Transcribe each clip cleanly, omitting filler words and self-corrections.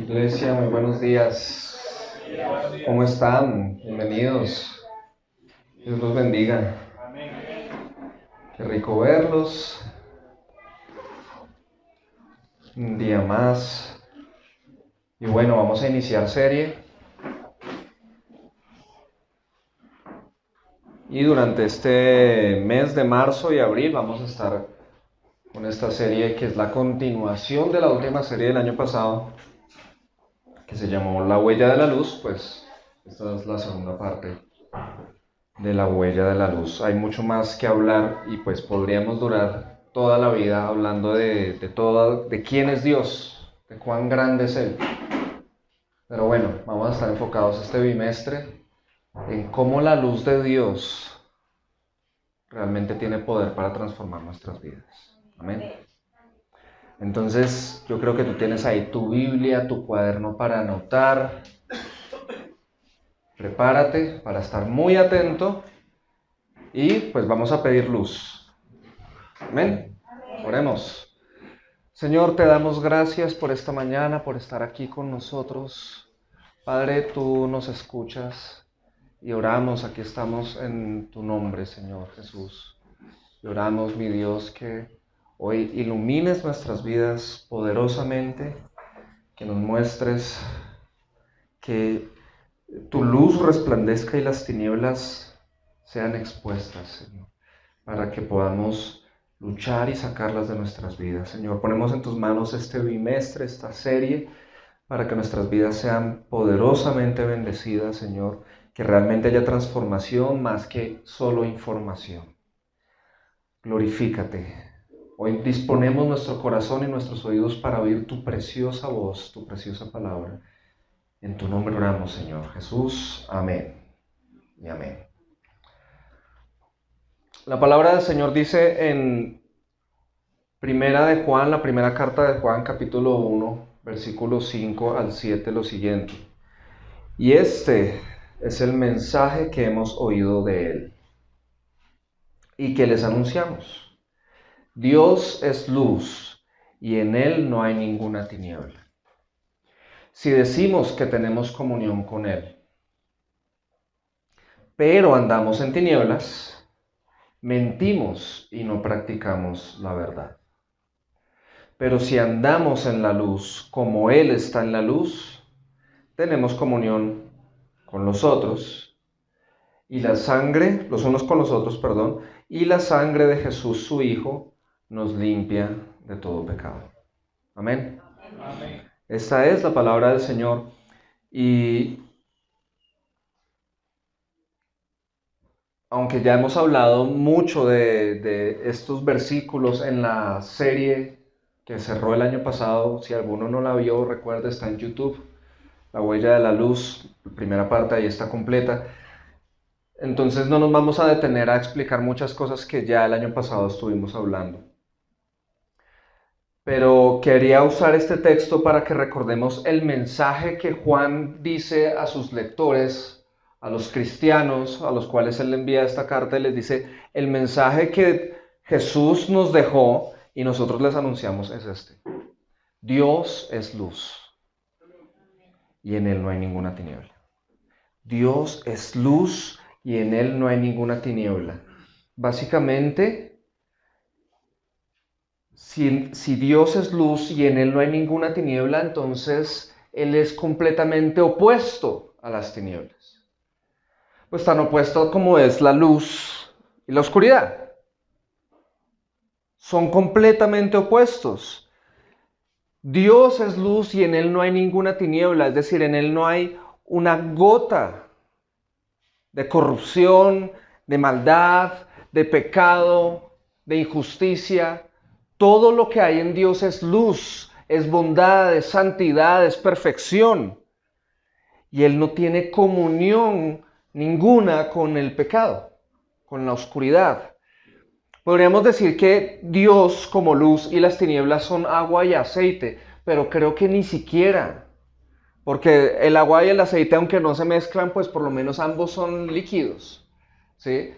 Iglesia, muy buenos días. ¿Cómo están? Bienvenidos. Dios los bendiga. Qué rico verlos. Un día más. Y bueno, vamos a iniciar serie. Y durante este mes de marzo y abril vamos a estar con esta serie que es la continuación de la última serie del año pasado, que se llamó La Huella de la Luz. Pues esta es la segunda parte de La Huella de la Luz. Hay mucho más que hablar y pues podríamos durar toda la vida hablando de quién es Dios, de cuán grande es Él. Pero bueno, vamos a estar enfocados este bimestre en cómo la luz de Dios realmente tiene poder para transformar nuestras vidas. Amén. Entonces, yo creo que tú tienes ahí tu Biblia, tu cuaderno para anotar. Prepárate para estar muy atento y pues vamos a pedir luz. Amén. Oremos. Señor, te damos gracias por esta mañana, por estar aquí con nosotros. Padre, tú nos escuchas y oramos, aquí estamos en tu nombre, Señor Jesús. Y oramos, mi Dios, que hoy ilumines nuestras vidas poderosamente, que nos muestres que tu luz resplandezca y las tinieblas sean expuestas, Señor, para que podamos luchar y sacarlas de nuestras vidas. Señor, ponemos en tus manos este bimestre, esta serie, para que nuestras vidas sean poderosamente bendecidas, Señor, que realmente haya transformación más que solo información. Glorifícate. Hoy disponemos nuestro corazón y nuestros oídos para oír tu preciosa voz, tu preciosa palabra. En tu nombre oramos, Señor Jesús. Amén y amén. La palabra del Señor dice en Primera de Juan, la primera carta de Juan, capítulo 1, versículos 5 al 7, lo siguiente. Y este es el mensaje que hemos oído de Él y que les anunciamos. Dios es luz y en Él no hay ninguna tiniebla. Si decimos que tenemos comunión con Él, pero andamos en tinieblas, mentimos y no practicamos la verdad. Pero si andamos en la luz como Él está en la luz, tenemos comunión con los otros y la sangre, los unos con los otros, perdón, y la sangre de Jesús su Hijo nos limpia de todo pecado. Amén. Amén. Esta es la palabra del Señor y aunque ya hemos hablado mucho de estos versículos en la serie que cerró el año pasado, si alguno no la vio, recuerde, está en YouTube, La Huella de la Luz, la primera parte ahí está completa. Entonces no nos vamos a detener a explicar muchas cosas que ya el año pasado estuvimos hablando. Pero quería usar este texto para que recordemos el mensaje que Juan dice a sus lectores, a los cristianos a los cuales él envía esta carta y les dice, el mensaje que Jesús nos dejó y nosotros les anunciamos es este. Dios es luz y en él no hay ninguna tiniebla. Dios es luz y en él no hay ninguna tiniebla. Básicamente, si Dios es luz y en él no hay ninguna tiniebla, entonces él es completamente opuesto a las tinieblas. Pues tan opuesto como es la luz y la oscuridad. Son completamente opuestos. Dios es luz y en él no hay ninguna tiniebla, es decir, en él no hay una gota de corrupción, de maldad, de pecado, de injusticia. Todo lo que hay en Dios es luz, es bondad, es santidad, es perfección. Y Él no tiene comunión ninguna con el pecado, con la oscuridad. Podríamos decir que Dios como luz y las tinieblas son agua y aceite, pero creo que ni siquiera, porque el agua y el aceite, aunque no se mezclan, pues por lo menos ambos son líquidos, ¿sí?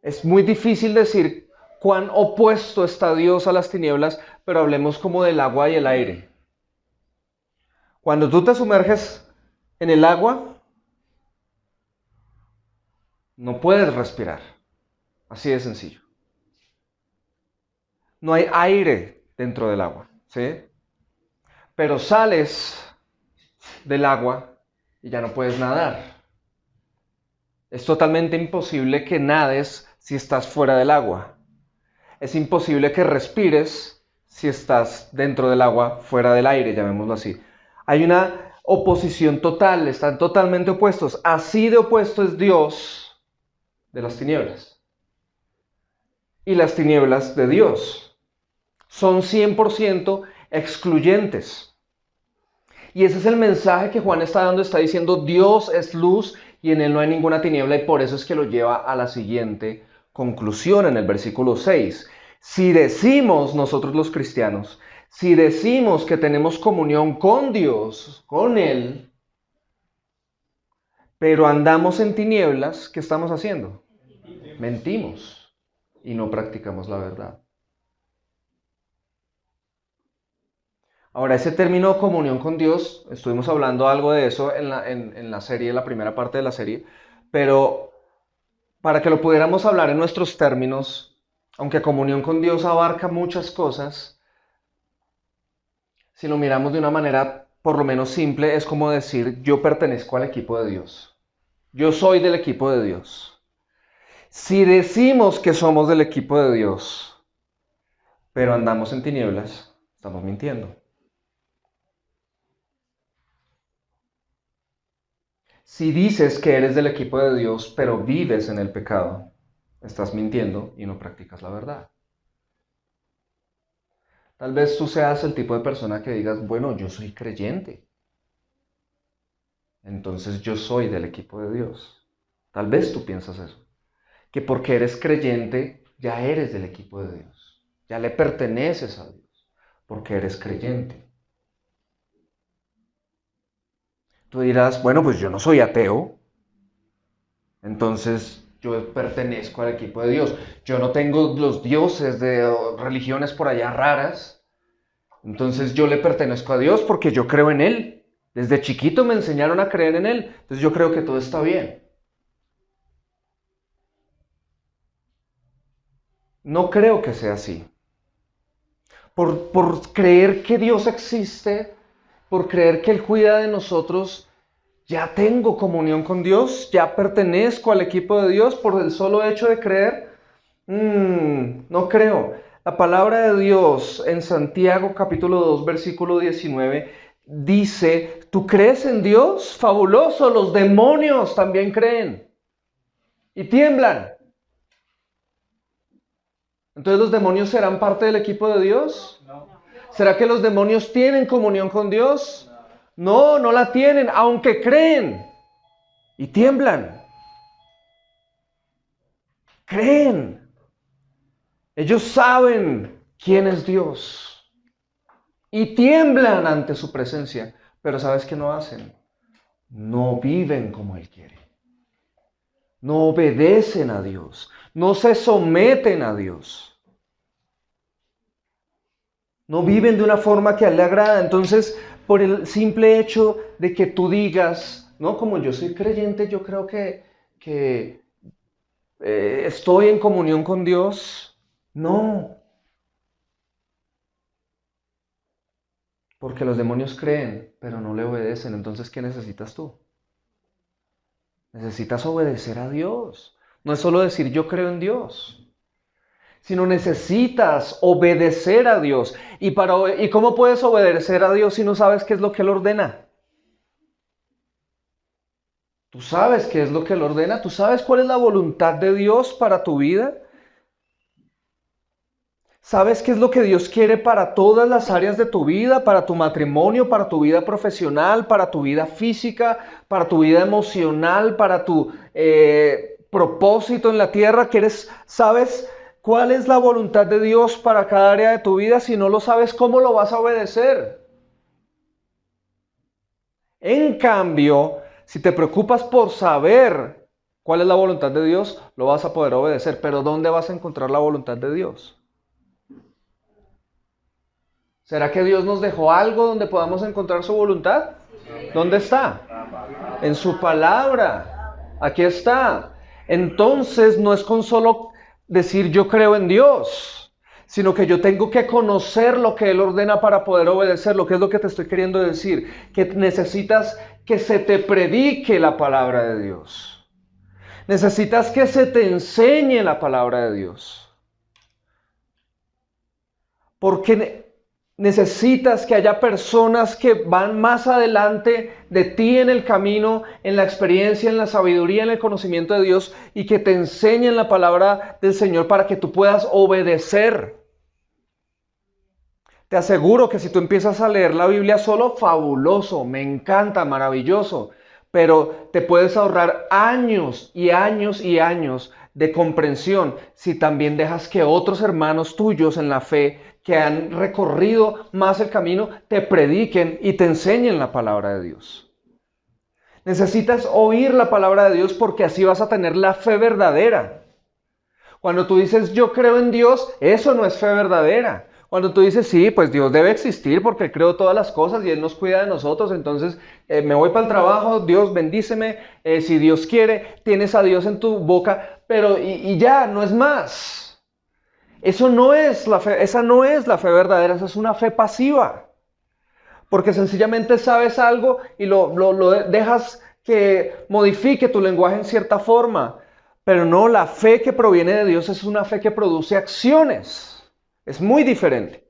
Es muy difícil decir cuán opuesto está Dios a las tinieblas, pero hablemos como del agua y el aire. Cuando tú te sumerges en el agua, no puedes respirar. Así de sencillo. No hay aire dentro del agua, ¿sí? Pero sales del agua y ya no puedes nadar. Es totalmente imposible que nades si estás fuera del agua. Es imposible que respires si estás dentro del agua, fuera del aire, llamémoslo así. Hay una oposición total, están totalmente opuestos. Así de opuesto es Dios de las tinieblas. Y las tinieblas de Dios son 100% excluyentes. Y ese es el mensaje que Juan está dando, está diciendo Dios es luz y en él no hay ninguna tiniebla, y por eso es que lo lleva a la siguiente conclusión en el versículo 6. Si decimos nosotros los cristianos, si decimos que tenemos comunión con Dios, con Él, pero andamos en tinieblas, ¿qué estamos haciendo? Mentimos y no practicamos la verdad. Ahora, ese término comunión con Dios, estuvimos hablando algo de eso en la serie, la primera parte de la serie, pero para que lo pudiéramos hablar en nuestros términos, aunque comunión con Dios abarca muchas cosas, si lo miramos de una manera por lo menos simple, es como decir, yo pertenezco al equipo de Dios. Yo soy del equipo de Dios. Si decimos que somos del equipo de Dios, pero andamos en tinieblas, estamos mintiendo. Si dices que eres del equipo de Dios, pero vives en el pecado, estás mintiendo y no practicas la verdad. Tal vez tú seas el tipo de persona que digas, bueno, yo soy creyente, entonces yo soy del equipo de Dios. Tal vez tú piensas eso, que porque eres creyente ya eres del equipo de Dios, ya le perteneces a Dios, porque eres creyente. Tú dirás, bueno, pues yo no soy ateo, entonces yo pertenezco al equipo de Dios. Yo no tengo los dioses de religiones por allá raras, entonces yo le pertenezco a Dios porque yo creo en Él. Desde chiquito me enseñaron a creer en Él, entonces yo creo que todo está bien. No creo que sea así. Por creer que Dios existe, por creer que Él cuida de nosotros, ya tengo comunión con Dios, ya pertenezco al equipo de Dios por el solo hecho de creer. No creo. La palabra de Dios en Santiago capítulo 2 versículo 19 dice, ¿tú crees en Dios? Fabuloso, los demonios también creen y tiemblan. Entonces, ¿los demonios serán parte del equipo de Dios? ¿Será que los demonios tienen comunión con Dios? No, no la tienen, aunque creen y tiemblan. Creen. Ellos saben quién es Dios y tiemblan ante su presencia. Pero ¿sabes qué no hacen? No viven como Él quiere. No obedecen a Dios. No se someten a Dios. No viven de una forma que a Él le agrada. Entonces, por el simple hecho de que tú digas, no, como yo soy creyente, yo creo que estoy en comunión con Dios. No, porque los demonios creen, pero no le obedecen. Entonces, ¿qué necesitas tú? Necesitas obedecer a Dios. No es solo decir yo creo en Dios, sino necesitas obedecer a Dios. ¿Y cómo puedes obedecer a Dios si no sabes qué es lo que Él ordena? Tú sabes qué es lo que Él ordena, tú sabes cuál es la voluntad de Dios para tu vida. ¿Sabes qué es lo que Dios quiere para todas las áreas de tu vida, para tu matrimonio, para tu vida profesional, para tu vida física, para tu vida emocional, para tu propósito en la tierra? ¿Sabes cuál es la voluntad de Dios para cada área de tu vida? Si no lo sabes, ¿cómo lo vas a obedecer? En cambio, si te preocupas por saber cuál es la voluntad de Dios, lo vas a poder obedecer. Pero ¿dónde vas a encontrar la voluntad de Dios? ¿Será que Dios nos dejó algo donde podamos encontrar su voluntad? ¿Dónde está? En su palabra. Aquí está. Entonces no es con solo decir yo creo en Dios, sino que yo tengo que conocer lo que Él ordena para poder obedecer. Lo que es lo que te estoy queriendo decir, que necesitas que se te predique la palabra de Dios. Necesitas que se te enseñe la palabra de Dios. Porque necesitas que haya personas que van más adelante de ti en el camino, en la experiencia, en la sabiduría, en el conocimiento de Dios, y que te enseñen la palabra del Señor para que tú puedas obedecer. Te aseguro que si tú empiezas a leer la Biblia solo, fabuloso, me encanta, maravilloso, pero te puedes ahorrar años y años y años de comprensión si también dejas que otros hermanos tuyos en la fe que han recorrido más el camino te prediquen y te enseñen la palabra de Dios. Necesitas oír la palabra de Dios porque así vas a tener la fe verdadera. Cuando tú dices yo creo en Dios, eso no es fe verdadera. Cuando tú dices, sí, pues Dios debe existir porque Él creó todas las cosas y Él nos cuida de nosotros, entonces me voy para el trabajo, Dios bendíceme, si Dios quiere, tienes a Dios en tu boca, pero y ya, no es más. Eso no es la fe, esa no es la fe verdadera, esa es una fe pasiva. Porque sencillamente sabes algo y lo dejas que modifique tu lenguaje en cierta forma. Pero no, la fe que proviene de Dios es una fe que produce acciones. Es muy diferente.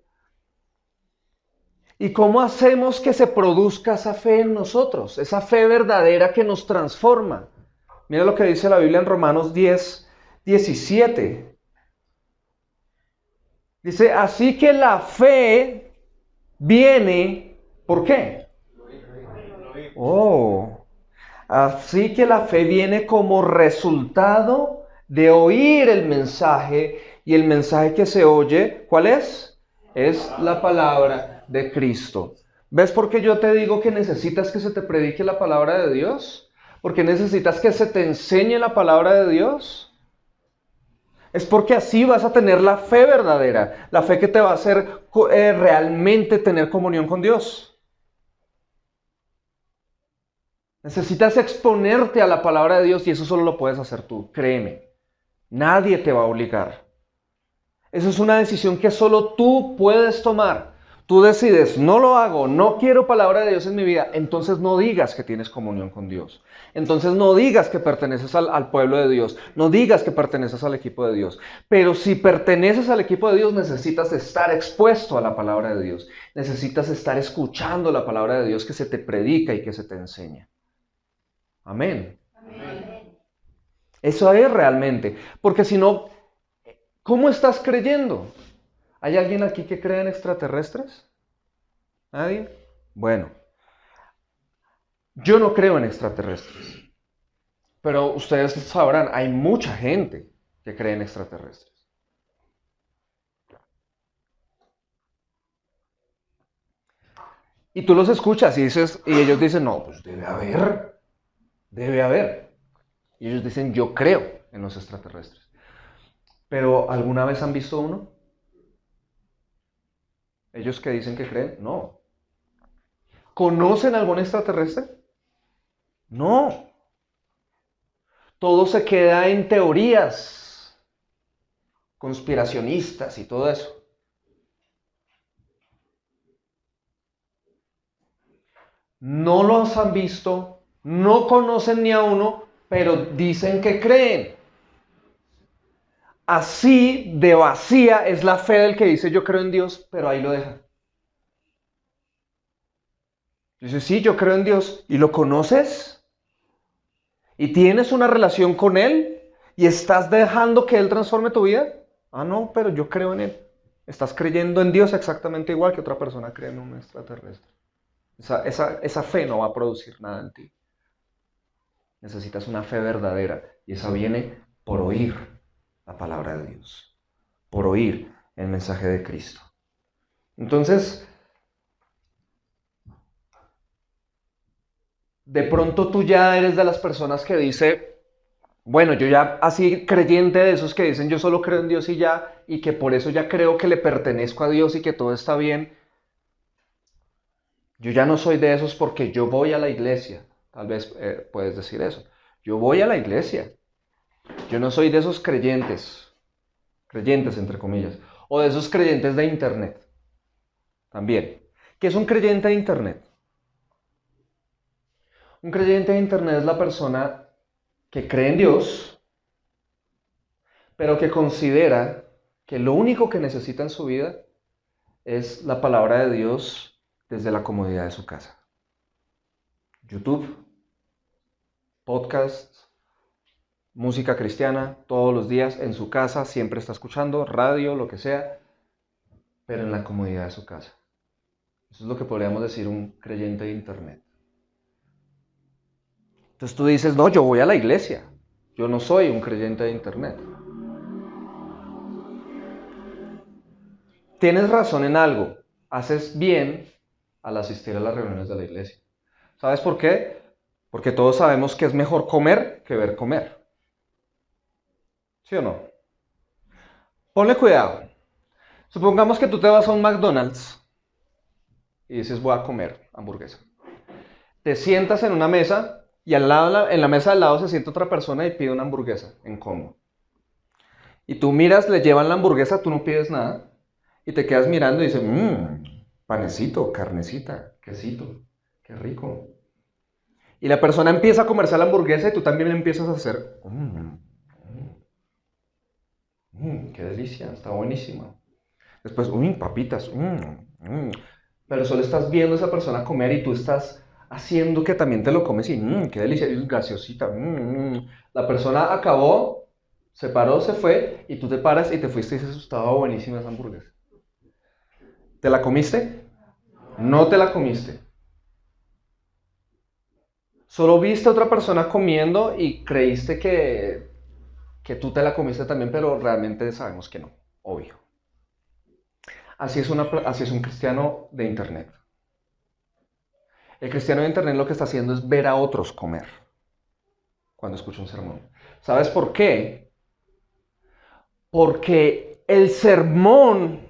¿Y cómo hacemos que se produzca esa fe en nosotros? Esa fe verdadera que nos transforma. Mira lo que dice la Biblia en Romanos 10:17. Dice, así que la fe viene, ¿por qué? Oh, así que la fe viene como resultado de oír el mensaje, y el mensaje que se oye, ¿cuál es? Es la palabra de Cristo. ¿Ves por qué yo te digo que necesitas que se te predique la palabra de Dios? Porque necesitas que se te enseñe la palabra de Dios. Es porque así vas a tener la fe verdadera, la fe que te va a hacer realmente tener comunión con Dios. Necesitas exponerte a la palabra de Dios y eso solo lo puedes hacer tú, créeme. Nadie te va a obligar. Eso es una decisión que solo tú puedes tomar. Tú decides, no lo hago, no quiero palabra de Dios en mi vida, entonces no digas que tienes comunión con Dios. Entonces no digas que perteneces al pueblo de Dios, no digas que perteneces al equipo de Dios. Pero si perteneces al equipo de Dios, necesitas estar expuesto a la palabra de Dios. Necesitas estar escuchando la palabra de Dios que se te predica y que se te enseña. Amén. Amén. Eso es realmente, porque si no, ¿cómo estás creyendo? ¿Hay alguien aquí que cree en extraterrestres? ¿Nadie? Bueno, yo no creo en extraterrestres, pero ustedes sabrán, hay mucha gente que cree en extraterrestres. Y tú los escuchas y dices, y ellos dicen, no, pues debe haber. Y ellos dicen, yo creo en los extraterrestres. ¿Pero alguna vez han visto uno? ¿Ellos que dicen que creen? No. ¿Conocen algún extraterrestre? No. Todo se queda en teorías conspiracionistas y todo eso. No los han visto, no conocen ni a uno, pero dicen que creen. Así de vacía es la fe del que dice yo creo en Dios, pero ahí lo deja. Dice, sí, yo creo en Dios. ¿Y lo conoces? ¿Y tienes una relación con Él? ¿Y estás dejando que Él transforme tu vida? Ah, no, pero yo creo en Él. Estás creyendo en Dios exactamente igual que otra persona cree en un extraterrestre. Esa fe no va a producir nada en ti. Necesitas una fe verdadera y esa viene por oír la palabra de Dios, por oír el mensaje de Cristo. Entonces, de pronto tú ya eres de las personas que dice, bueno, yo ya así creyente de esos que dicen yo solo creo en Dios y ya, y que por eso ya creo que le pertenezco a Dios y que todo está bien. Yo ya no soy de esos porque yo voy a la iglesia. Tal vez puedes decir eso. Yo voy a la iglesia. Yo no soy de esos creyentes entre comillas, o de esos creyentes de internet. También. ¿Qué es un creyente de internet? Un creyente de internet es la persona que cree en Dios, pero que considera que lo único que necesita en su vida es la palabra de Dios desde la comodidad de su casa. YouTube, podcasts, música cristiana, todos los días en su casa, siempre está escuchando, radio, lo que sea, pero en la comodidad de su casa. Eso es lo que podríamos decir un creyente de internet. Entonces tú dices, no, yo voy a la iglesia, yo no soy un creyente de internet. Tienes razón en algo, haces bien al asistir a las reuniones de la iglesia. ¿Sabes por qué? Porque todos sabemos que es mejor comer que ver comer. ¿Sí o no? Ponle cuidado. Supongamos que tú te vas a un McDonald's y dices voy a comer hamburguesa. Te sientas en una mesa y al lado, en la mesa al lado se sienta otra persona y pide una hamburguesa en combo. Y tú miras, le llevan la hamburguesa, tú no pides nada y te quedas mirando y dices, panecito, carnecita, quesito, qué rico. Y la persona empieza a comerse la hamburguesa y tú también empiezas a hacer, qué delicia, está buenísima. Después, papitas, pero solo estás viendo a esa persona comer y tú estás haciendo que también te lo comes y qué delicia, gaseosita. La persona acabó, se paró, se fue y tú te paras y te fuiste y dices, estaba buenísima esa hamburguesa. ¿Te la comiste? No te la comiste. Solo viste a otra persona comiendo y creíste que tú te la comiste también, pero realmente sabemos que no, obvio. Así es un cristiano de internet. El cristiano de internet lo que está haciendo es ver a otros comer cuando escucha un sermón. ¿Sabes por qué? Porque el sermón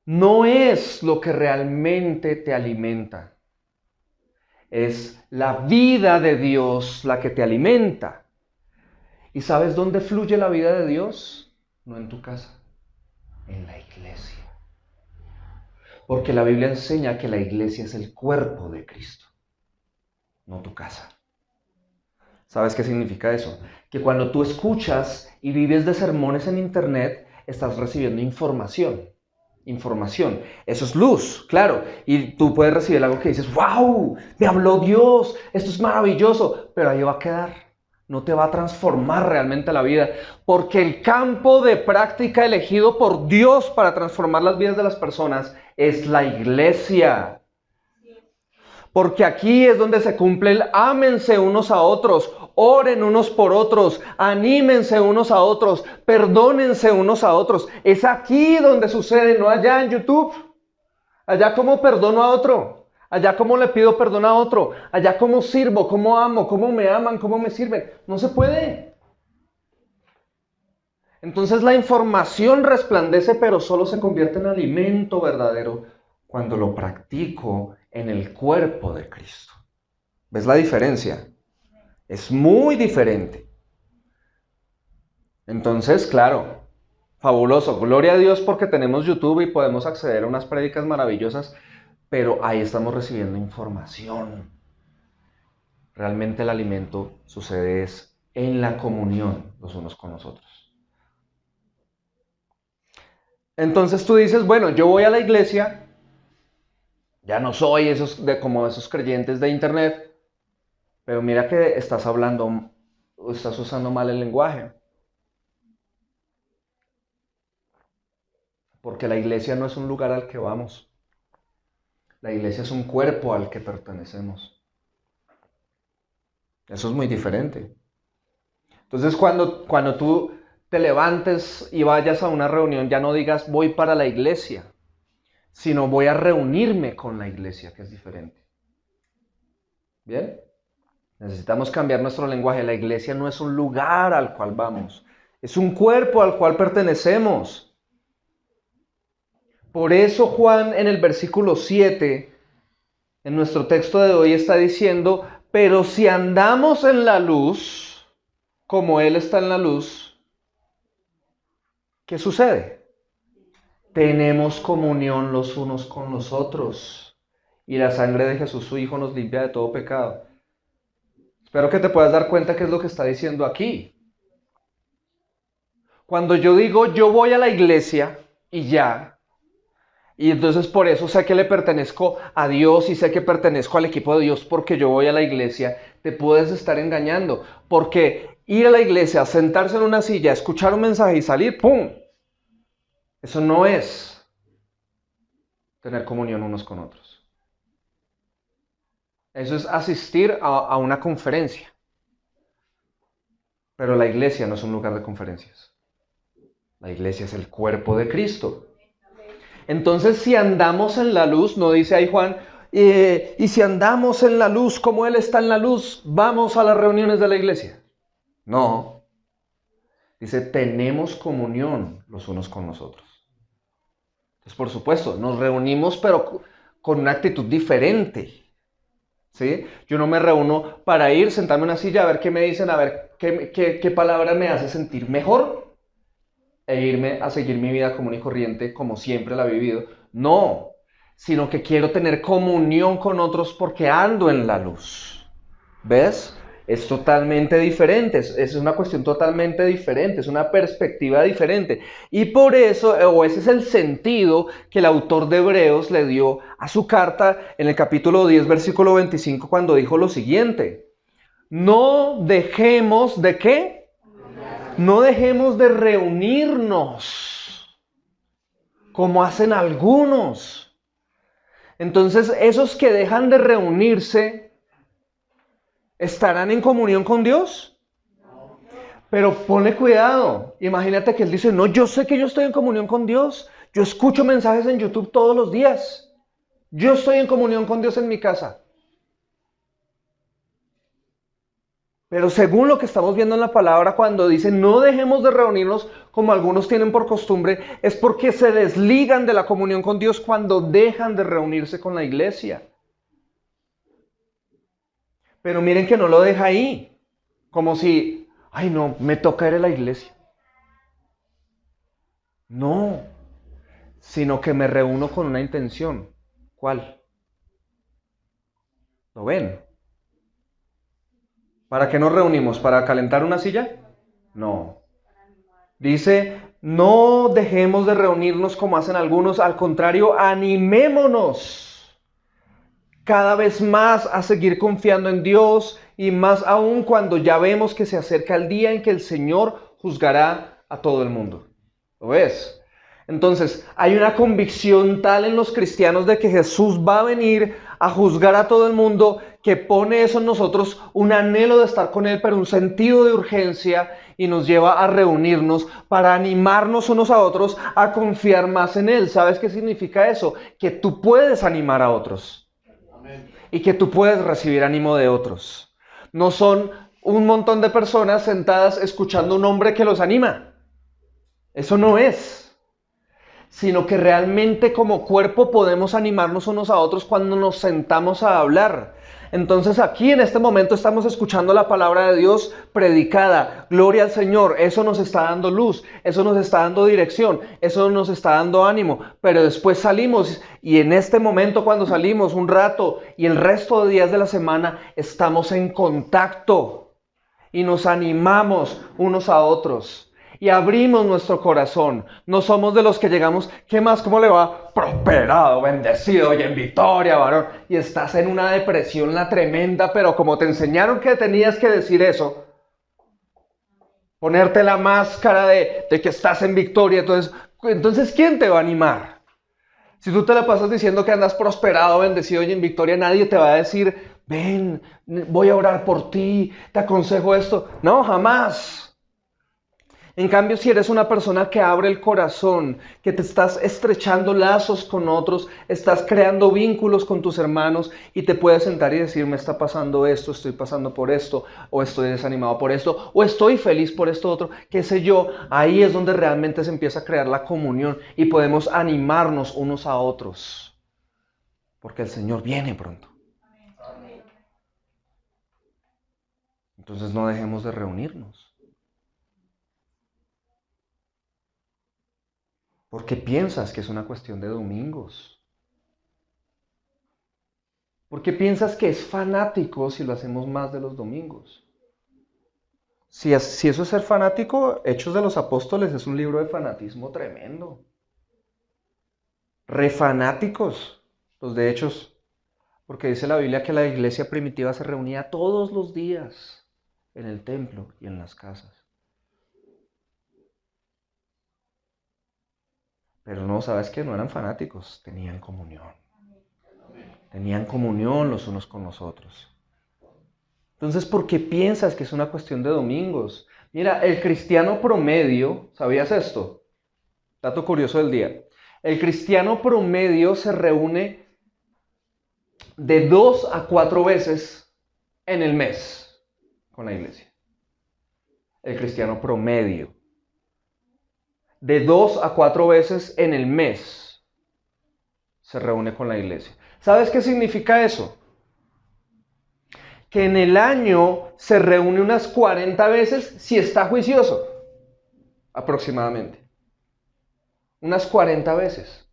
no es lo que realmente te alimenta. Es la vida de Dios la que te alimenta. ¿Y sabes dónde fluye la vida de Dios? No en tu casa, en la iglesia. Porque la Biblia enseña que la iglesia es el cuerpo de Cristo, no tu casa. ¿Sabes qué significa eso? Que cuando tú escuchas y vives de sermones en internet, estás recibiendo información. Información. Eso es luz, claro. Y tú puedes recibir algo que dices, ¡wow! Me habló Dios, esto es maravilloso. Pero ahí va a quedar. No te va a transformar realmente la vida. Porque el campo de práctica elegido por Dios para transformar las vidas de las personas es la iglesia. Porque aquí es donde se cumple el ámense unos a otros, oren unos por otros, anímense unos a otros, perdónense unos a otros. Es aquí donde sucede, no allá en YouTube. Allá como perdono a otro, allá como le pido perdón a otro, allá como sirvo, como amo, cómo me aman, cómo me sirven. No se puede. Entonces la información resplandece, pero solo se convierte en alimento verdadero cuando lo practico en el cuerpo de Cristo. ¿Ves la diferencia? Es muy diferente. Entonces, claro, fabuloso. Gloria a Dios porque tenemos YouTube y podemos acceder a unas prédicas maravillosas, pero ahí estamos recibiendo información. Realmente el alimento sucede es en la comunión los unos con los otros. Entonces tú dices, bueno, yo voy a la iglesia, ya no soy como esos creyentes de internet, pero mira que estás hablando, estás usando mal el lenguaje. Porque la iglesia no es un lugar al que vamos. La iglesia es un cuerpo al que pertenecemos. Eso es muy diferente. Entonces cuando tú te levantes y vayas a una reunión, ya no digas voy para la iglesia, sino voy a reunirme con la iglesia, que es diferente. ¿Bien? Necesitamos cambiar nuestro lenguaje. La iglesia no es un lugar al cual vamos, es un cuerpo al cual pertenecemos. Por eso Juan en el versículo 7 En nuestro texto de hoy está diciendo, pero si andamos en la luz, como Él está en la luz, ¿qué sucede? Tenemos comunión los unos con los otros. Y la sangre de Jesús, su Hijo, nos limpia de todo pecado. Espero que te puedas dar cuenta qué es lo que está diciendo aquí. Cuando yo digo, yo voy a la iglesia y ya, y entonces por eso sé que le pertenezco a Dios y sé que pertenezco al equipo de Dios porque yo voy a la iglesia, te puedes estar engañando. Porque ir a la iglesia, sentarse en una silla, escuchar un mensaje y salir, ¡pum! Eso no es tener comunión unos con otros. Eso es asistir a una conferencia. Pero la iglesia no es un lugar de conferencias. La iglesia es el cuerpo de Cristo. Entonces, si andamos en la luz, no dice ahí Juan, y si andamos en la luz como Él está en la luz, vamos a las reuniones de la iglesia. No. Dice, tenemos comunión los unos con los otros. Entonces, por supuesto, nos reunimos, pero con una actitud diferente. ¿Sí? Yo no me reúno para ir, sentarme en una silla, a ver qué me dicen, a ver qué palabra me hace sentir mejor e irme a seguir mi vida común y corriente como siempre la he vivido. No, sino que quiero tener comunión con otros porque ando en la luz. ¿Ves? Es totalmente diferente, es una cuestión totalmente diferente, es una perspectiva diferente. Y por eso, o ese es el sentido que el autor de Hebreos le dio a su carta en el capítulo 10, versículo 25, cuando dijo lo siguiente: no dejemos de ¿qué? No dejemos de reunirnos, como hacen algunos. Entonces, esos que dejan de reunirse, ¿estarán en comunión con Dios? Pero ponle cuidado. Imagínate que él dice, no, yo sé que yo estoy en comunión con Dios. Yo escucho mensajes en YouTube todos los días. Yo estoy en comunión con Dios en mi casa. Pero según lo que estamos viendo en la palabra, cuando dice no dejemos de reunirnos como algunos tienen por costumbre, es porque se desligan de la comunión con Dios cuando dejan de reunirse con la iglesia. Pero miren que no lo deja ahí, como si, ay no, me toca ir a la iglesia. No, sino que me reúno con una intención. ¿Cuál? ¿Lo ven? ¿Para qué nos reunimos? ¿Para calentar una silla? No. Dice, no dejemos de reunirnos como hacen algunos, al contrario, animémonos cada vez más a seguir confiando en Dios y más aún cuando ya vemos que se acerca el día en que el Señor juzgará a todo el mundo. ¿Lo ves? Entonces, hay una convicción tal en los cristianos de que Jesús va a venir a juzgar a todo el mundo que pone eso en nosotros, un anhelo de estar con Él, pero un sentido de urgencia y nos lleva a reunirnos para animarnos unos a otros a confiar más en Él. ¿Sabes qué significa eso? Que tú puedes animar a otros y que tú puedes recibir ánimo de otros. No son un montón de personas sentadas escuchando un hombre que los anima. Eso no es. Sino que realmente como cuerpo podemos animarnos unos a otros cuando nos sentamos a hablar. Entonces aquí en este momento estamos escuchando la palabra de Dios predicada. Gloria al Señor, eso nos está dando luz, eso nos está dando dirección, eso nos está dando ánimo. Pero después salimos y en este momento cuando salimos un rato y el resto de días de la semana estamos en contacto y nos animamos unos a otros. Y abrimos nuestro corazón. No somos de los que llegamos, ¿qué más? ¿Cómo le va? Prosperado, bendecido y en victoria, varón. Y estás en una depresión la tremenda, pero como te enseñaron que tenías que decir eso, ponerte la máscara de que estás en victoria, entonces ¿quién te va a animar? Si tú te la pasas diciendo que andas prosperado, bendecido y en victoria, nadie te va a decir, ven, voy a orar por ti, te aconsejo esto. No, jamás. En cambio, si eres una persona que abre el corazón, que te estás estrechando lazos con otros, estás creando vínculos con tus hermanos y te puedes sentar y decir, me está pasando esto, estoy pasando por esto, o estoy desanimado por esto, o estoy feliz por esto otro, qué sé yo, ahí es donde realmente se empieza a crear la comunión y podemos animarnos unos a otros, porque el Señor viene pronto. Entonces no dejemos de reunirnos. ¿Por qué piensas que es una cuestión de domingos? ¿Por qué piensas que es fanático si lo hacemos más de los domingos? Si eso es ser fanático, Hechos de los Apóstoles es un libro de fanatismo tremendo. Refanáticos, los de Hechos, porque dice la Biblia que la iglesia primitiva se reunía todos los días en el templo y en las casas. Pero no, ¿sabes qué? No eran fanáticos, tenían comunión. Tenían comunión los unos con los otros. Entonces, ¿por qué piensas que es una cuestión de domingos? Mira, el cristiano promedio, ¿sabías esto? Dato curioso del día. El cristiano promedio se reúne de 2 a 4 veces en el mes con la iglesia. El cristiano promedio. De 2 a 4 veces en el mes se reúne con la iglesia. ¿Sabes qué significa eso? Que en el año se reúne unas 40 veces si está juicioso, aproximadamente. Unas 40 veces.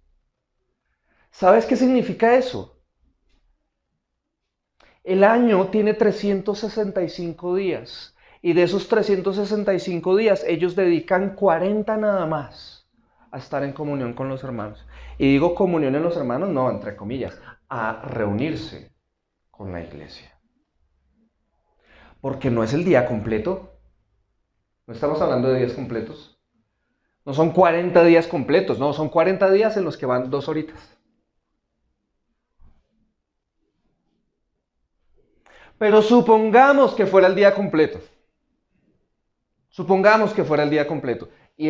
¿Sabes qué significa eso? El año tiene 365 días y de esos 365 días ellos dedican 40 nada más a estar en comunión con los hermanos. Y digo comunión en los hermanos, no, entre comillas, a reunirse con la iglesia. Porque no es el día completo. No estamos hablando de días completos. No son 40 días completos, no, son 40 días en los que van 2 horitas. Pero supongamos que fuera el día completo. Supongamos que fuera el día completo. Y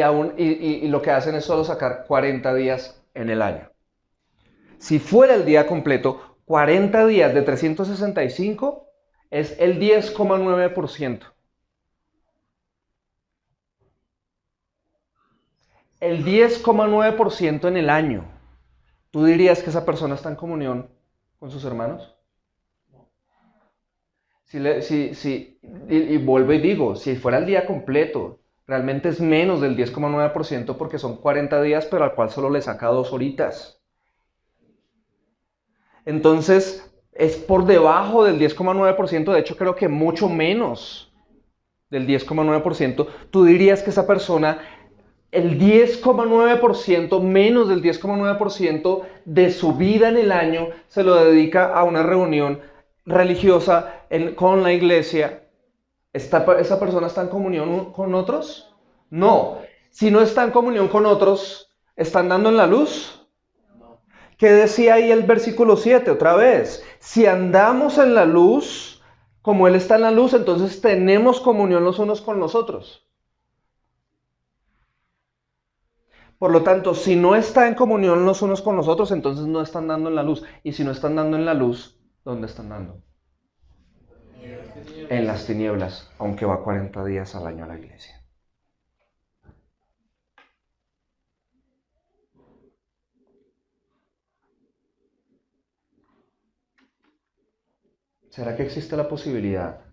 lo que hacen es solo sacar 40 días en el año. Si fuera el día completo, 40 días de 365 es el 10,9%. El 10,9% en el año. ¿Tú dirías que esa persona está en comunión con sus hermanos? Y vuelvo y digo, si fuera el día completo, realmente es menos del 10,9% porque son 40 días, pero al cual solo le saca 2 horitas. Entonces, es por debajo del 10,9%, de hecho creo que mucho menos del 10,9%. Tú dirías que esa persona, el 10,9%, menos del 10,9% de su vida en el año, se lo dedica a una reunión religiosa con la iglesia. ¿Esa persona está en comunión con otros? No. Si no está en comunión con otros, ¿están dando en la luz? ¿Qué decía ahí el versículo 7? Otra vez, si andamos en la luz, como Él está en la luz, entonces tenemos comunión los unos con los otros. Por lo tanto, si no está en comunión los unos con los otros, entonces no están dando en la luz. Y si no están dando en la luz, ¿dónde están dando? En las tinieblas, aunque va 40 días al año a la iglesia. ¿Será que existe la posibilidad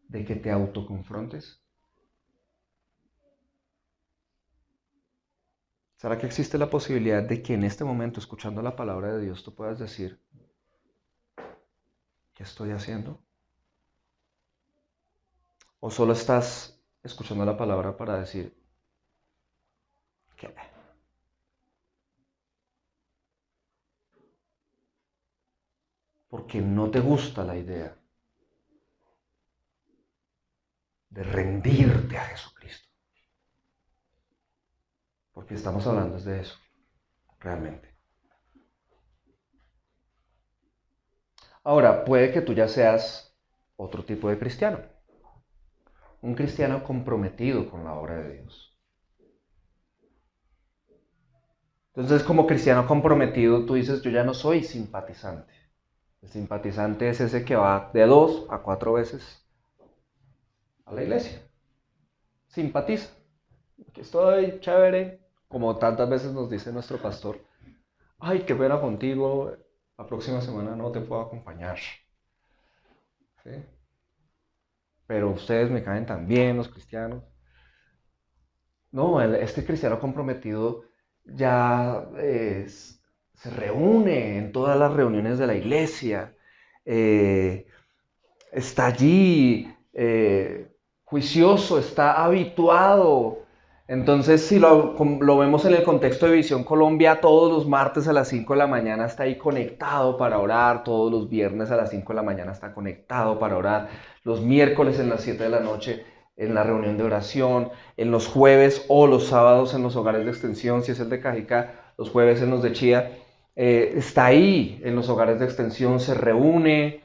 de que te autoconfrontes? ¿Será que existe la posibilidad de que en este momento, escuchando la palabra de Dios, tú puedas decir, ¿qué estoy haciendo? ¿O solo estás escuchando la palabra para decir, ¿qué? Porque no te gusta la idea de rendirte a Jesucristo. Porque estamos hablando de eso, realmente. Ahora, puede que tú ya seas otro tipo de cristiano. Un cristiano comprometido con la obra de Dios. Entonces, como cristiano comprometido, tú dices, yo ya no soy simpatizante. El simpatizante es ese que va de 2 a 4 veces a la iglesia. Simpatiza. Aquí estoy, chévere. Como tantas veces nos dice nuestro pastor, ay, qué pena contigo, la próxima semana no te puedo acompañar. ¿Sí? pero ustedes me caen tan bien, los cristianos. No, este cristiano comprometido ya se reúne en todas las reuniones de la iglesia, eh, está allí, juicioso, está habituado. Entonces, si lo vemos en el contexto de Visión Colombia, todos los martes a las 5 de la mañana está ahí conectado para orar, todos los viernes a las 5 de la mañana está conectado para orar, los miércoles en las 7 de la noche en la reunión de oración, en los jueves o los sábados en los hogares de extensión, si es el de Cajicá, los jueves en los de Chía, está ahí en los hogares de extensión, se reúne,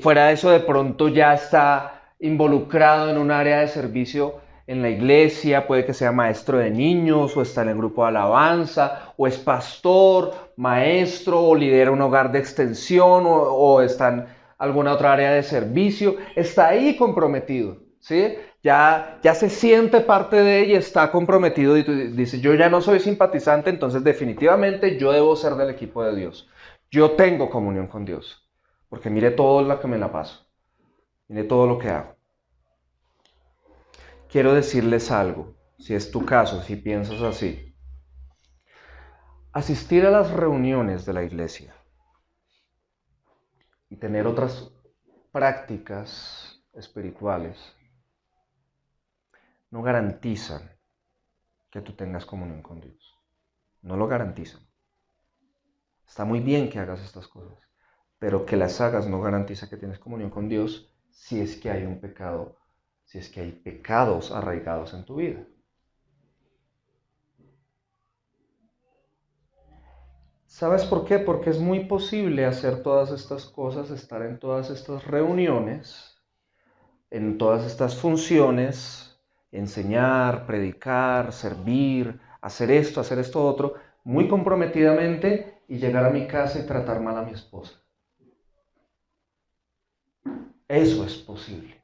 fuera de eso de pronto ya está involucrado en un área de servicio en la iglesia, puede que sea maestro de niños o está en el grupo de alabanza o es pastor, maestro o lidera un hogar de extensión o está en alguna otra área de servicio, está ahí comprometido, ¿sí? Ya se siente parte de ella, está comprometido y dice, yo ya no soy simpatizante, entonces definitivamente yo debo ser del equipo de Dios. Yo tengo comunión con Dios, porque mire todo lo que me la paso, mire todo lo que hago. Quiero decirles algo, si es tu caso, si piensas así. Asistir a las reuniones de la iglesia y tener otras prácticas espirituales no garantizan que tú tengas comunión con Dios. No lo garantizan. Está muy bien que hagas estas cosas, pero que las hagas no garantiza que tienes comunión con Dios si es que hay un pecado, si es que hay pecados arraigados en tu vida. ¿Sabes por qué? Porque es muy posible hacer todas estas cosas, estar en todas estas reuniones, en todas estas funciones, enseñar, predicar, servir, hacer esto otro, muy comprometidamente y llegar a mi casa y tratar mal a mi esposa. Eso es posible.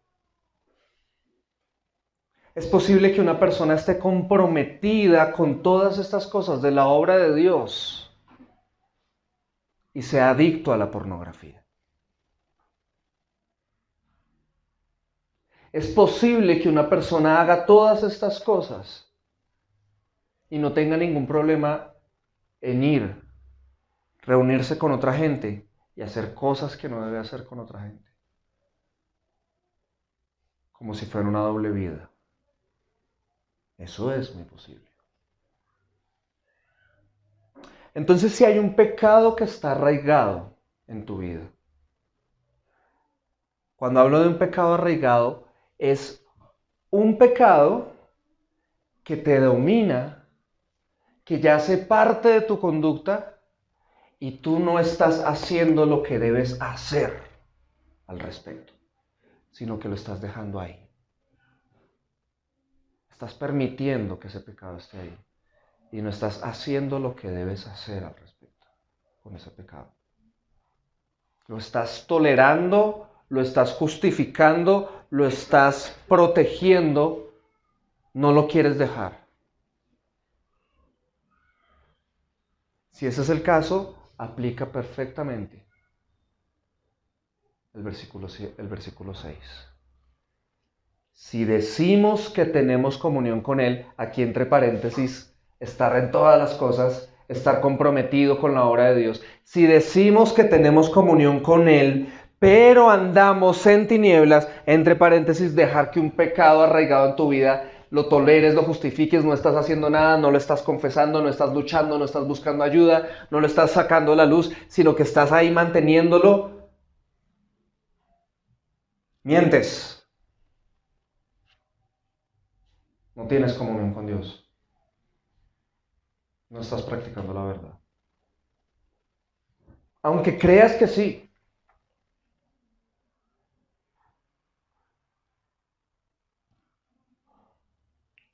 Es posible que una persona esté comprometida con todas estas cosas de la obra de Dios y sea adicto a la pornografía. Es posible que una persona haga todas estas cosas y no tenga ningún problema en ir, reunirse con otra gente y hacer cosas que no debe hacer con otra gente. Como si fuera una doble vida. Eso es muy posible. Entonces, si hay un pecado que está arraigado en tu vida, cuando hablo de un pecado arraigado, es un pecado que te domina, que ya hace parte de tu conducta y tú no estás haciendo lo que debes hacer al respecto, sino que lo estás dejando ahí. Estás permitiendo que ese pecado esté ahí y no estás haciendo lo que debes hacer al respecto con ese pecado. Lo estás tolerando, lo estás justificando, lo estás protegiendo, no lo quieres dejar. Si ese es el caso, aplica perfectamente el versículo 6. Si decimos que tenemos comunión con Él, aquí entre paréntesis, estar en todas las cosas, estar comprometido con la obra de Dios. Si decimos que tenemos comunión con Él, pero andamos en tinieblas, entre paréntesis, dejar que un pecado arraigado en tu vida lo toleres, lo justifiques, no estás haciendo nada, no lo estás confesando, no estás luchando, no estás buscando ayuda, no lo estás sacando a la luz, sino que estás ahí manteniéndolo, mientes. No tienes comunión con Dios. No estás practicando la verdad. Aunque creas que sí.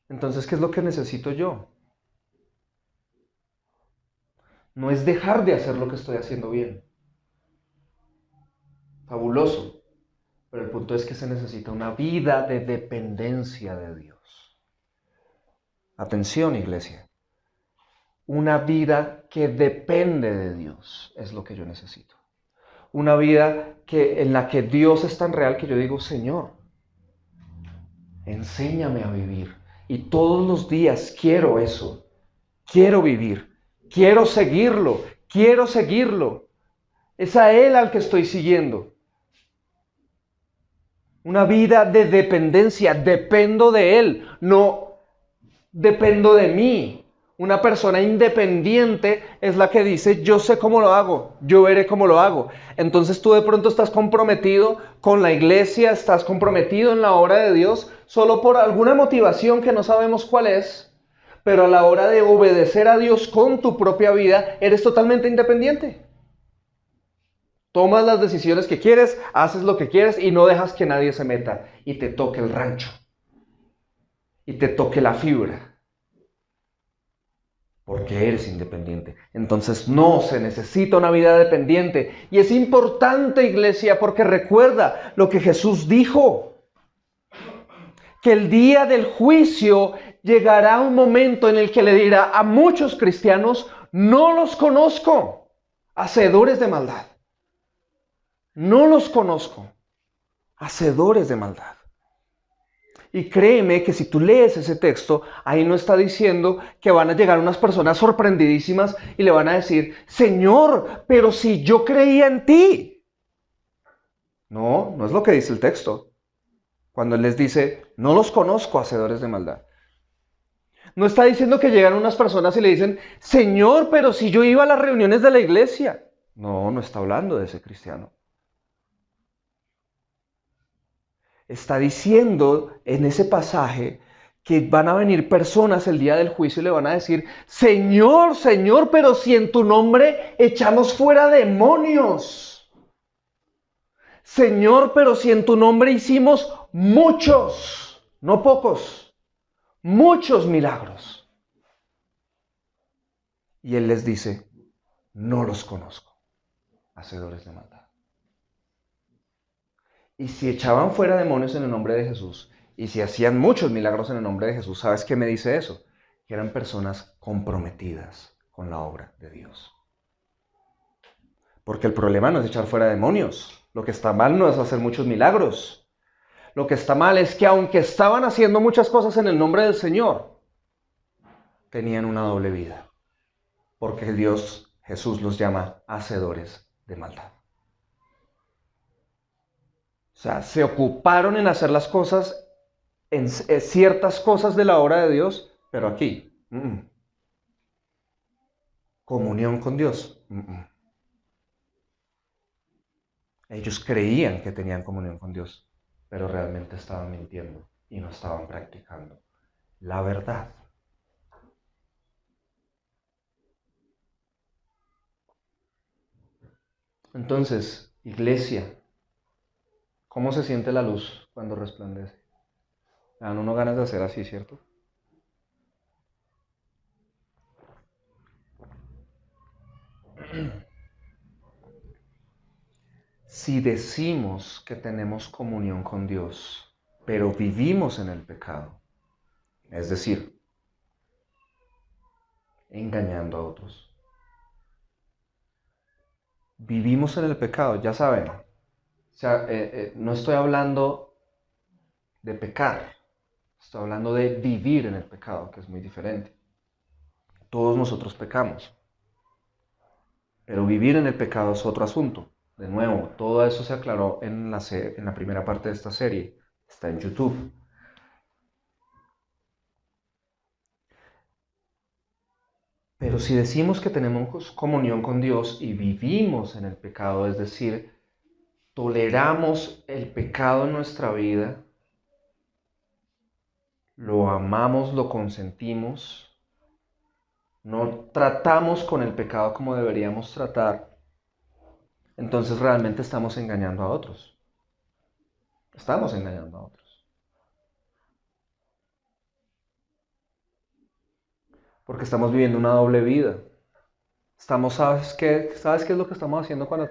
Entonces, ¿qué es lo que necesito yo? No es dejar de hacer lo que estoy haciendo bien. Fabuloso. Pero el punto es que se necesita una vida de dependencia de Dios. Atención, iglesia. Una vida que depende de Dios es lo que yo necesito. Una vida en la que Dios es tan real que yo digo, Señor, enséñame a vivir. Y todos los días quiero eso. Quiero vivir. Quiero seguirlo. Quiero seguirlo. Es a Él al que estoy siguiendo. Una vida de dependencia. Dependo de Él. No dependo de mí. Una persona independiente es la que dice, yo sé cómo lo hago, yo veré cómo lo hago. Entonces tú de pronto estás comprometido con la iglesia, estás comprometido en la obra de Dios, solo por alguna motivación que no sabemos cuál es, pero a la hora de obedecer a Dios con tu propia vida, eres totalmente independiente. Tomas las decisiones que quieres, haces lo que quieres y no dejas que nadie se meta y te toque el rancho y te toque la fibra. Porque eres independiente. Entonces no se necesita una vida dependiente. Y es importante, iglesia, porque recuerda lo que Jesús dijo. Que el día del juicio llegará un momento en el que le dirá a muchos cristianos, no los conozco, hacedores de maldad. No los conozco, hacedores de maldad. Y créeme que si tú lees ese texto, ahí no está diciendo que van a llegar unas personas sorprendidísimas y le van a decir, Señor, pero si yo creía en ti. No, no es lo que dice el texto. Cuando Él les dice, no los conozco, hacedores de maldad. No está diciendo que llegan unas personas y le dicen, Señor, pero si yo iba a las reuniones de la iglesia. No, no está hablando de ese cristiano. Está diciendo en ese pasaje que van a venir personas el día del juicio y le van a decir, Señor, Señor, pero si en tu nombre echamos fuera demonios. Señor, pero si en tu nombre hicimos muchos, no pocos, muchos milagros. Y Él les dice, no los conozco, hacedores de maldad. Y si echaban fuera demonios en el nombre de Jesús, y si hacían muchos milagros en el nombre de Jesús, ¿sabes qué me dice eso? Que eran personas comprometidas con la obra de Dios. Porque el problema no es echar fuera demonios. Lo que está mal no es hacer muchos milagros. Lo que está mal es que aunque estaban haciendo muchas cosas en el nombre del Señor, tenían una doble vida. Porque Dios, Jesús los llama hacedores de maldad. O sea, se ocuparon en hacer las cosas, en ciertas cosas de la obra de Dios, pero aquí, comunión con Dios. Ellos creían que tenían comunión con Dios, pero realmente estaban mintiendo y no estaban practicando la verdad. Entonces, iglesia, ¿cómo se siente la luz cuando resplandece? Me dan uno ganas de hacer así, ¿cierto? Si decimos que tenemos comunión con Dios, pero vivimos en el pecado, es decir, engañando a otros, vivimos en el pecado, ya saben. O sea, no estoy hablando de pecar, estoy hablando de vivir en el pecado, que es muy diferente. Todos nosotros pecamos, pero vivir en el pecado es otro asunto. De nuevo, todo eso se aclaró en la primera parte de esta serie. Está en YouTube. Pero si decimos que tenemos comunión con Dios y vivimos en el pecado, es decir, toleramos el pecado en nuestra vida, lo amamos, lo consentimos, no tratamos con el pecado como deberíamos tratar, entonces realmente estamos engañando a otros. Estamos engañando a otros. Porque estamos viviendo una doble vida. ¿Sabes qué? ¿Sabes qué es lo que estamos haciendo cuando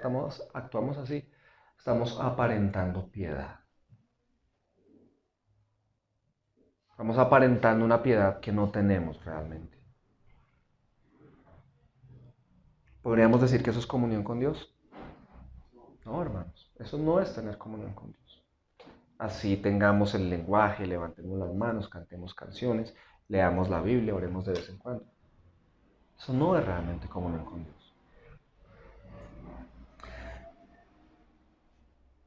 actuamos así? Estamos aparentando piedad. Estamos aparentando una piedad que no tenemos realmente. ¿Podríamos decir que eso es comunión con Dios? No, hermanos, eso no es tener comunión con Dios. así tengamos el lenguaje, levantemos las manos, cantemos canciones, leamos la Biblia, oremos de vez en cuando. Eso no es realmente comunión con Dios.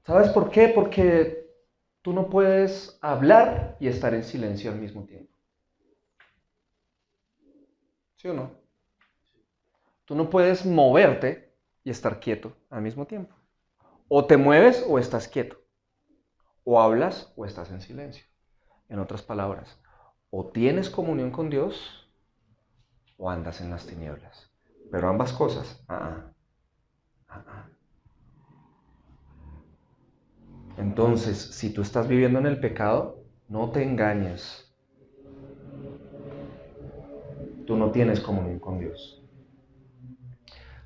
¿Sabes por qué? Porque tú no puedes hablar y estar en silencio al mismo tiempo. ¿Sí o no? Tú no puedes moverte y estar quieto al mismo tiempo. O te mueves o estás quieto. O hablas o estás en silencio. En otras palabras, o tienes comunión con Dios o andas en las tinieblas. Pero ambas cosas, Entonces, si tú estás viviendo en el pecado, no te engañes. Tú no tienes comunión con Dios.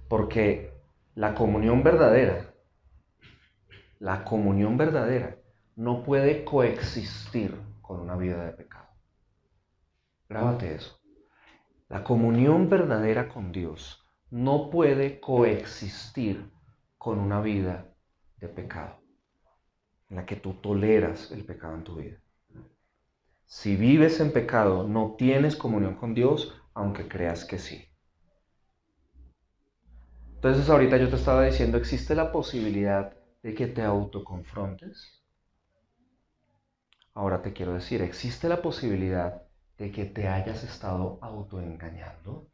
Porque la comunión verdadera no puede coexistir con una vida de pecado. Grábate eso. La comunión verdadera con Dios no puede coexistir con una vida de pecado, en la que tú toleras el pecado en tu vida. Si vives en pecado, no tienes comunión con Dios, aunque creas que sí. Entonces ahorita yo te estaba diciendo, ¿existe la posibilidad de que te autoconfrontes? Ahora te quiero decir, ¿existe la posibilidad de que te hayas estado autoengañando?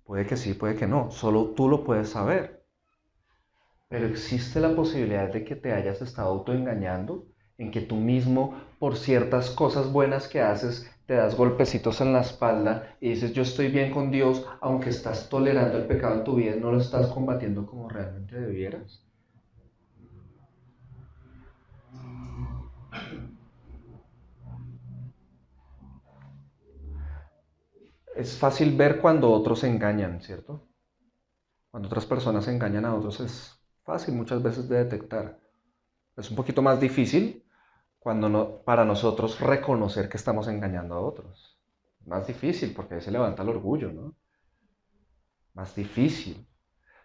Puede que sí, puede que no, solo tú lo puedes saber. Pero existe la posibilidad de que te hayas estado autoengañando, en que tú mismo, por ciertas cosas buenas que haces, te das golpecitos en la espalda y dices, yo estoy bien con Dios, aunque estás tolerando el pecado en tu vida, no lo estás combatiendo como realmente debieras. Es fácil ver cuando otros engañan, ¿cierto? Cuando otras personas engañan a otros es fácil muchas veces de detectar. Es un poquito más difícil para nosotros reconocer que estamos engañando a otros. Más difícil porque ahí se levanta el orgullo, ¿no? Más difícil.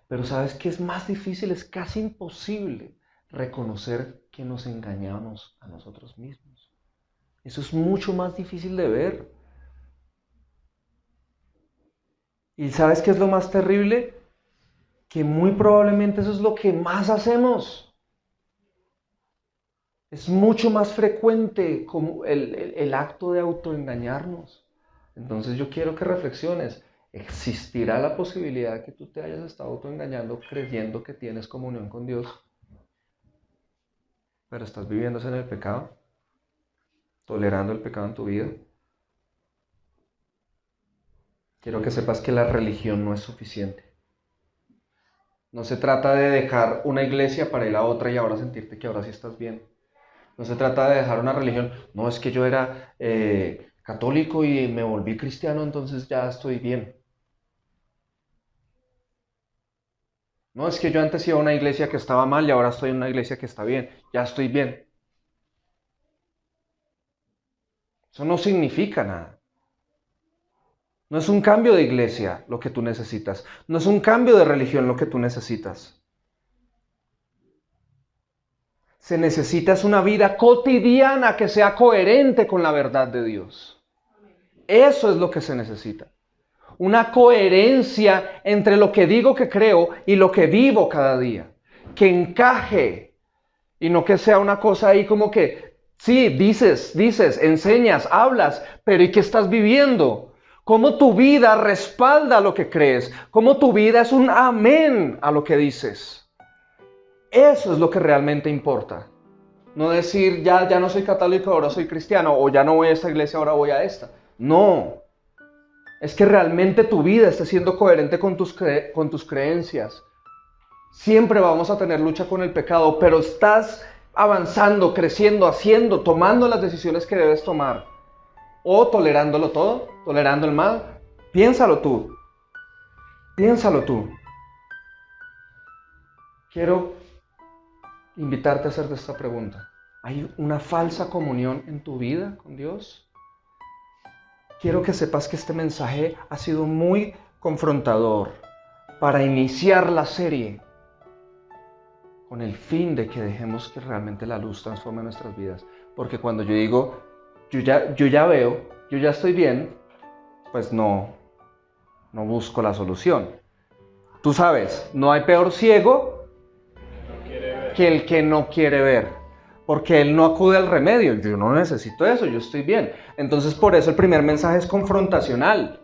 Pero ¿sabes qué es más difícil? Es casi imposible reconocer que nos engañamos a nosotros mismos. Eso es mucho más difícil de ver. ¿Y sabes qué es lo más terrible? Que muy probablemente eso es lo que más hacemos. Es mucho más frecuente como el acto de autoengañarnos. Entonces yo quiero que reflexiones. ¿Existirá la posibilidad de que tú te hayas estado autoengañando creyendo que tienes comunión con Dios, pero estás viviéndose en el pecado? ¿Tolerando el pecado en tu vida? Quiero que sepas que la religión no es suficiente. No se trata de dejar una iglesia para ir a otra y ahora sentirte que ahora sí estás bien. No se trata de dejar una religión. No, es que yo era católico y me volví cristiano, entonces ya estoy bien. No, es que yo antes iba a una iglesia que estaba mal y ahora estoy en una iglesia que está bien. Ya estoy bien. Eso no significa nada. No es un cambio de iglesia lo que tú necesitas. No es un cambio de religión lo que tú necesitas. Se necesita es una vida cotidiana que sea coherente con la verdad de Dios. Eso es lo que se necesita. Una coherencia entre lo que digo que creo y lo que vivo cada día. Que encaje y no que sea una cosa ahí como que, sí, dices, enseñas, hablas, pero ¿y qué estás viviendo? ¿Cómo tu vida respalda lo que crees? ¿Cómo tu vida es un amén a lo que dices? Eso es lo que realmente importa. No decir, ya no soy católico, ahora soy cristiano, o ya no voy a esta iglesia, ahora voy a esta. No. Es que realmente tu vida esté siendo coherente con tus creencias. Siempre vamos a tener lucha con el pecado, pero estás avanzando, creciendo, haciendo, tomando las decisiones que debes tomar. O tolerándolo todo, tolerando el mal. Piénsalo tú. Piénsalo tú. Quiero invitarte a hacerte esta pregunta. ¿Hay una falsa comunión en tu vida con Dios? Quiero que sepas que este mensaje ha sido muy confrontador para iniciar la serie. con el fin de que dejemos que realmente la luz transforme nuestras vidas. Porque cuando yo digo, yo ya veo, yo ya estoy bien, pues no busco la solución. Tú sabes, no hay peor ciego que el que no quiere ver, porque él no acude al remedio. Yo no necesito eso, yo estoy bien. Entonces por eso el primer mensaje es confrontacional.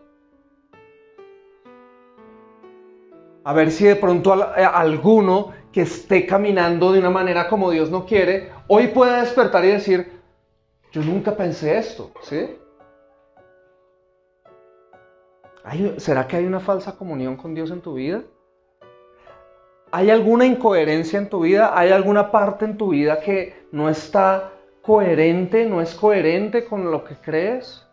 A ver si de pronto alguno que esté caminando de una manera como Dios no quiere, hoy puede despertar y decir, yo nunca pensé esto, ¿sí? ¿Será que hay una falsa comunión con Dios en tu vida? ¿Hay alguna incoherencia en tu vida? ¿Hay alguna parte en tu vida que no está coherente, no es coherente con lo que crees?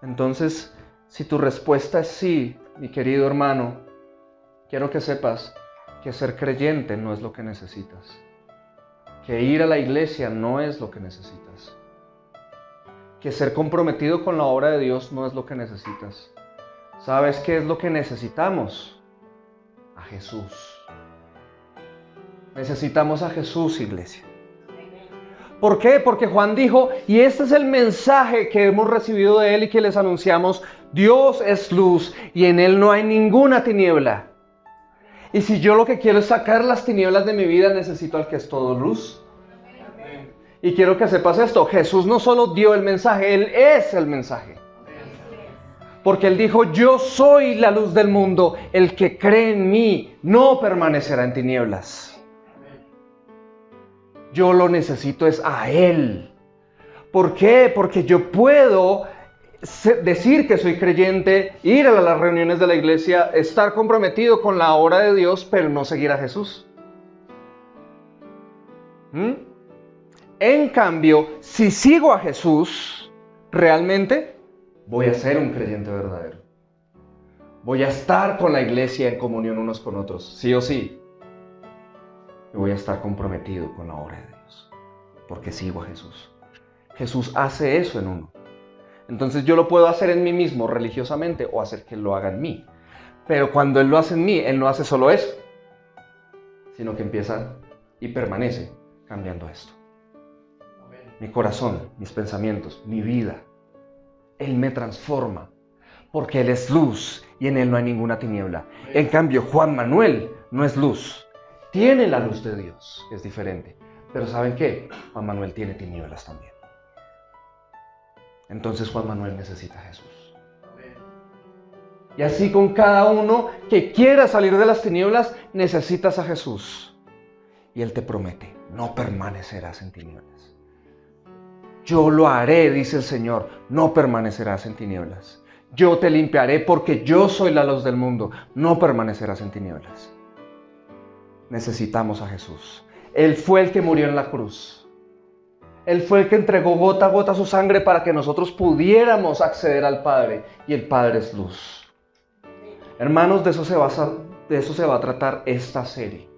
Entonces, si tu respuesta es sí, mi querido hermano, quiero que sepas que ser creyente no es lo que necesitas. Que ir a la iglesia no es lo que necesitas. Que ser comprometido con la obra de Dios no es lo que necesitas. ¿Sabes qué es lo que necesitamos? A Jesús. Necesitamos a Jesús, iglesia. ¿Por qué? Porque Juan dijo, y este es el mensaje que hemos recibido de Él y que les anunciamos, Dios es luz y en Él no hay ninguna tiniebla. Y si yo lo que quiero es sacar las tinieblas de mi vida, necesito al que es todo luz. Y quiero que sepas esto, Jesús no solo dio el mensaje, Él es el mensaje. Porque Él dijo, yo soy la luz del mundo, el que cree en mí no permanecerá en tinieblas. Yo lo necesito es a Él. ¿Por qué? Porque yo puedo decir que soy creyente, ir a las reuniones de la iglesia, estar comprometido con la obra de Dios, pero no seguir a Jesús. En cambio, si sigo a Jesús, realmente voy a ser un creyente verdadero. Voy a estar con la iglesia en comunión unos con otros, sí o sí. Y voy a estar comprometido con la obra de Dios, porque sigo a Jesús. Jesús hace eso en uno. Entonces yo lo puedo hacer en mí mismo religiosamente o hacer que Él lo haga en mí. Pero cuando Él lo hace en mí, Él no hace solo eso, sino que empieza y permanece cambiando esto. Mi corazón, mis pensamientos, mi vida. Él me transforma, porque Él es luz y en Él no hay ninguna tiniebla. En cambio, Juan Manuel no es luz. Tiene la luz de Dios, es diferente. Pero ¿saben qué? Juan Manuel tiene tinieblas también. Entonces Juan Manuel necesita a Jesús. Y así con cada uno que quiera salir de las tinieblas, necesitas a Jesús. Y Él te promete, no permanecerás en tinieblas. Yo lo haré, dice el Señor, no permanecerás en tinieblas. Yo te limpiaré porque yo soy la luz del mundo, no permanecerás en tinieblas. Necesitamos a Jesús. Él fue el que murió en la cruz. Él fue el que entregó gota a gota su sangre para que nosotros pudiéramos acceder al Padre. Y el Padre es luz. Hermanos, de eso se va a tratar esta serie.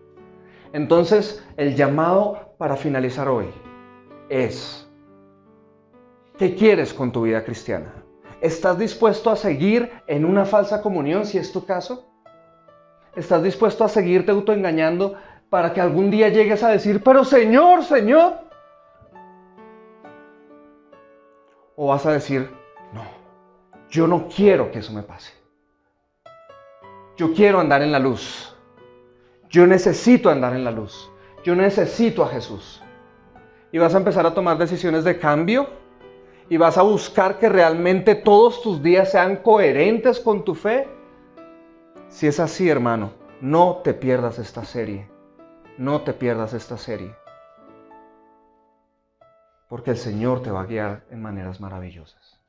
Entonces, el llamado para finalizar hoy es: ¿qué quieres con tu vida cristiana? ¿Estás dispuesto a seguir en una falsa comunión, si es tu caso? ¿Estás dispuesto a seguirte autoengañando para que algún día llegues a decir, pero Señor, Señor? ¿O vas a decir, no, yo no quiero que eso me pase? Yo quiero andar en la luz. Yo necesito andar en la luz. Yo necesito a Jesús. Y vas a empezar a tomar decisiones de cambio. Y vas a buscar que realmente todos tus días sean coherentes con tu fe. Si es así, hermano, no te pierdas esta serie. No te pierdas esta serie. Porque el Señor te va a guiar en maneras maravillosas.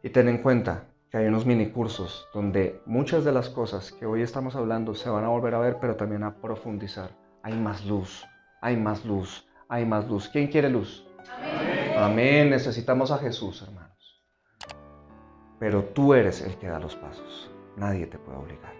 Y ten en cuenta que hay unos mini cursos donde muchas de las cosas que hoy estamos hablando se van a volver a ver, pero también a profundizar. Hay más luz, hay más luz, hay más luz. ¿Quién quiere luz? Amén. Amén. Necesitamos a Jesús, hermanos. Pero tú eres el que da los pasos. Nadie te puede obligar.